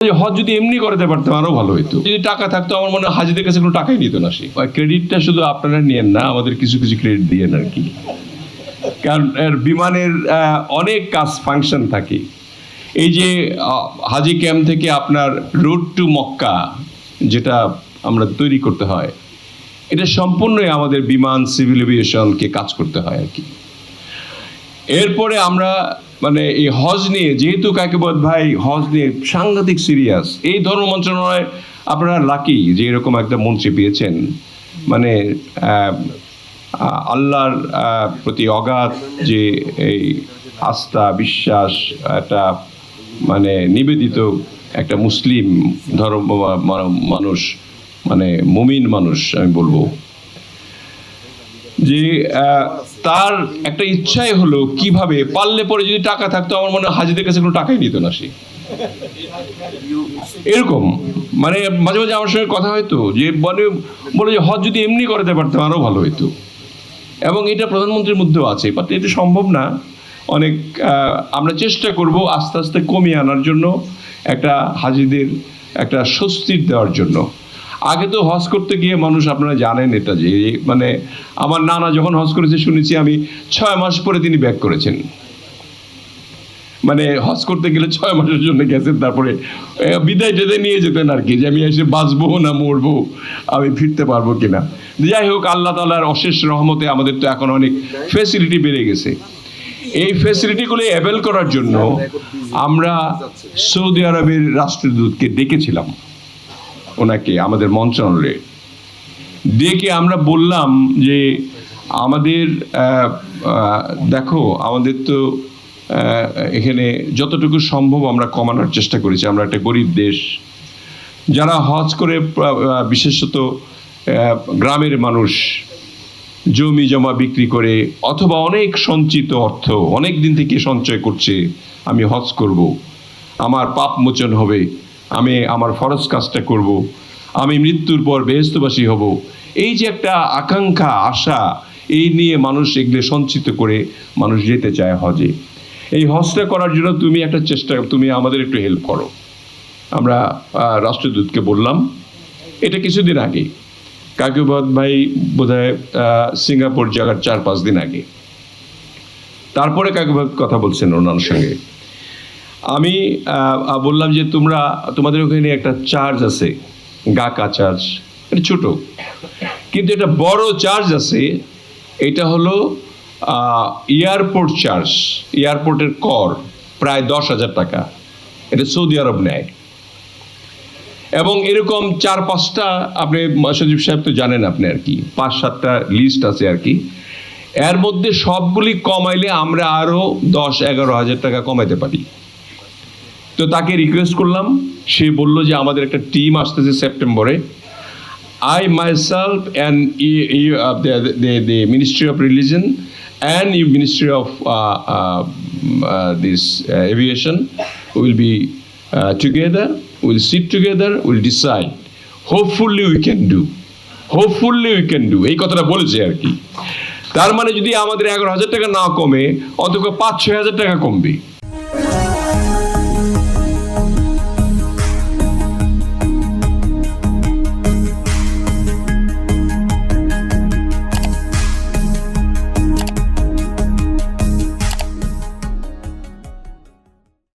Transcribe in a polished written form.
হজ যদি এমনি করতে পারতাম আরো ভালো হইতো। যদি টাকা থাকতো আমার মনে হয় হাজিদের কাছে কোনো টাকাই নিত না। সে ক্রেডিটটা শুধু আপনারা নিয়েন না, আমাদের কিছু কিছু ক্রেডিট দিয়েন আর কি। কারণ বিমানের অনেক কাজ ফাংশন থাকে। এই যে হাজি ক্যাম্প থেকে আপনার রোড টু মক্কা যেটা আমরা তৈরি করতে হয়, এটা সম্পূর্ণই আমাদের বিমান সিভিল এভিয়েশনকে কাজ করতে হয় আর কি। এরপরে আমরা মানে এই হজ নিয়ে, যেহেতু কাকিবদ ভাই হজ নিয়ে সাংঘাতিক সিরিয়াস, এই ধর্ম মন্ত্রণালয় আপনারা লাকি যে এরকম একটা মন্ত্রী পেয়েছেন, মানে আল্লাহর প্রতি অগাধ যে এই আস্থা বিশ্বাস, একটা মানে নিবেদিত একটা মুসলিম ধর্ম মানুষ, মানে মুমিন মানুষ আমি বলবো, যে তার একটা ইচ্ছাই হলো কিভাবে পারলে পরে যদি টাকা থাকতো আমার মনে হয় হাজিদের কাছে কোনো টাকাই নিত না সে। এরকম মানে মাঝে মাঝে আমার সঙ্গে কথা হয়তো যে বলে যে হজ যদি এমনি করতে পারতাম আরো ভালো হইতো। এবং এটা প্রধানমন্ত্রীর মধ্যেও আছে, বাট এটা সম্ভব না। অনেক আমরা চেষ্টা করব আস্তে আস্তে কমিয়ে আনার জন্য, একটা হাজিদের একটা স্বস্তির দেওয়ার জন্য। আগে তো হজ করতে গিয়ে মানুষ, আপনারা জানেন এটা, যে মানে আমার নানা যখন হজ করেছে শুনেছি আমি 6 মাস পরে তিনি ব্যাক করেছেন। মানে হজ করতে গেলে 6 মাসের জন্য গেছেন, তারপরে বিদায় টেদায় নিয়ে যেতেন আর কি, যে আমি এসে বাঁচবো না মরবো, আমি ফিরতে পারবো কিনা। যাই হোক, আল্লাহ তাআলার অশেষ রহমতে আমাদের তো এখন অনেক ফ্যাসিলিটি বেড়ে গেছে। এই ফ্যাসিলিটিগুলো অ্যাভেল করার জন্য আমরা সৌদি আরবের রাষ্ট্রদূতকে ডেকেছিলাম, ওনাকে আমাদের মন্ত্রণালয়ে ডেকে আমরা বললাম যে আমাদের দেখো, আমাদের তো এখানে যতটুকু সম্ভব আমরা কমানোর চেষ্টা করেছি। আমরা একটা গরিব দেশ, যারা হজ করে বিশেষত গ্রামের মানুষ জমি জমা বিক্রি করে অথবা অনেক সঞ্চিত অর্থ অনেক দিন থেকে সঞ্চয় করছে, আমি হজ করব, আমার পাপ মোচন হবে, আমি আমার ফরজ কাজটা করব, আমি মৃত্যুর পর বেহেশতবাসী হব, এই যে একটা আকাঙ্ক্ষা আশা, এই নিয়ে মানুষ এগুলো সঞ্চিত করে মানুষ যেতে চায় হজে। এই হজটা করার জন্য তুমি একটা চেষ্টা, তুমি আমাদের একটু হেল্প করো। আমরা রাষ্ট্রদূতকে বললাম, এটা কিছুদিন আগে, কাকিবদ ভাই বোধহয় সিঙ্গাপুর জায়গার 4-5 দিন আগে। তারপরে কাকিবদ কথা বলছেন ওনার সঙ্গে। আমি বললাম যে তোমাদের ওখানে একটা চার্জ আছে, গাকা চার্জ, এটা ছোট, কিন্তু এটা বড় চার্জ আছে। এটা হলো এয়ারপোর্ট চার্জ, এয়ারপোর্টের কর প্রায় 10,000 টাকা, এটা সৌদি আরব নেয়। এবং এরকম 4-5টা, আপনি সজীব সাহেব তো জানেন আপনি আর কি, 5-7টা লিস্ট আছে আর কি। এর মধ্যে সবগুলি কমাইলে আমরা আরো 10-11 হাজার টাকা কমাইতে পারি। তো তাকে রিকোয়েস্ট করলাম, সে বলল যে আমাদের একটা টিম আসতেছে সেপ্টেম্বরে। I myself and the Ministry of Religion and the Ministry of this Aviation will be together, we'll sit together, we'll decide. Hopefully we can do. Hopefully we can do. এই কথাটা বলেছে আর কি। তার মানে যদি আমাদের 11,000 টাকা না কমে, অন্তত 5-6 হাজার টাকা কমবে।